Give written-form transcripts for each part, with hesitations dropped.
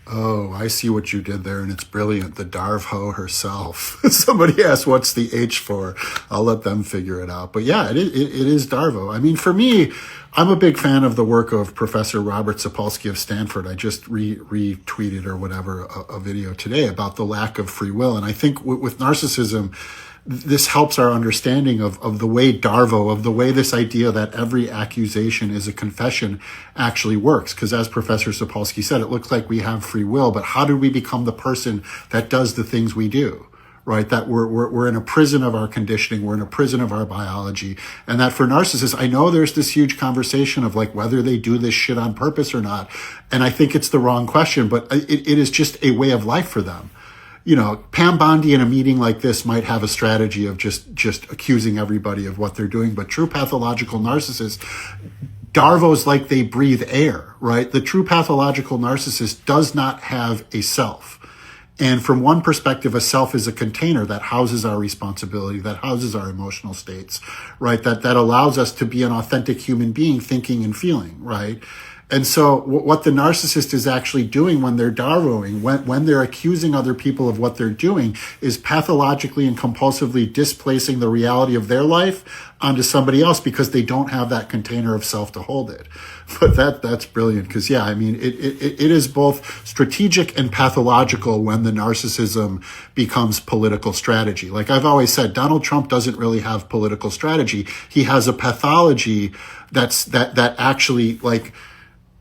Oh, I see what you did there, and it's brilliant. The Darvo herself. Somebody asked, what's the H for? I'll let them figure it out. But yeah, it is Darvo. I mean, for me, I'm a big fan of the work of Professor Robert Sapolsky of Stanford. I just retweeted or whatever a video today about the lack of free will. And I think with narcissism, this helps our understanding of the way Darvo, of the way this idea that every accusation is a confession actually works. Because as Professor Sapolsky said, it looks like we have free will, but how do we become the person that does the things we do? Right? That we're in a prison of our conditioning, we're in a prison of our biology. And that for narcissists, I know there's this huge conversation of like whether they do this shit on purpose or not. And I think it's the wrong question, but it is just a way of life for them. You know, Pam Bondi in a meeting like this might have a strategy of just accusing everybody of what they're doing. But true pathological narcissists, Darvo's like they breathe air, right? The true pathological narcissist does not have a self. And from one perspective, a self is a container that houses our responsibility, that houses our emotional states, right? That allows us to be an authentic human being thinking and feeling, right? And so what the narcissist is actually doing when they're Darvoing, when they're accusing other people of what they're doing, is pathologically and compulsively displacing the reality of their life onto somebody else because they don't have that container of self to hold it. But that's brilliant because, yeah, I mean, it is both strategic and pathological when the narcissism becomes political strategy. Like I've always said, Donald Trump doesn't really have political strategy. He has a pathology that actually like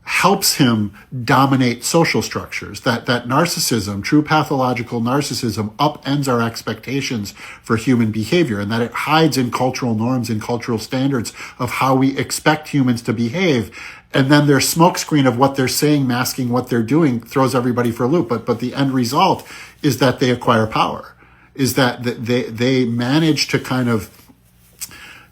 helps him dominate social structures. That narcissism, true pathological narcissism, upends our expectations for human behavior, and that it hides in cultural norms and cultural standards of how we expect humans to behave. And then their smokescreen of what they're saying, masking what they're doing, throws everybody for a loop. But the end result is that they acquire power, is that they manage to kind of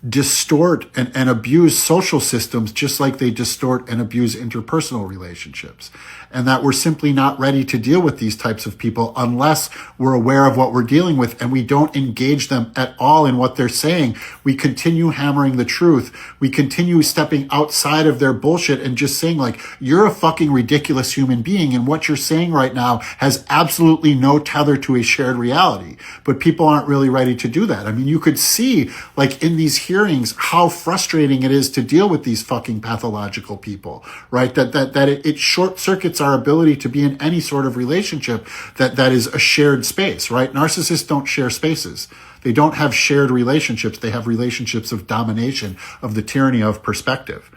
distort and abuse social systems just like they distort and abuse interpersonal relationships. And that we're simply not ready to deal with these types of people unless we're aware of what we're dealing with and we don't engage them at all in what they're saying. We continue hammering the truth. We continue stepping outside of their bullshit and just saying like, you're a fucking ridiculous human being and what you're saying right now has absolutely no tether to a shared reality. But people aren't really ready to do that. I mean, you could see like in these hearings how frustrating it is to deal with these fucking pathological people, right? That it short circuits our ability to be in any sort of relationship that is a shared space, right? Narcissists don't share spaces. They don't have shared relationships. They have relationships of domination, of the tyranny of perspective.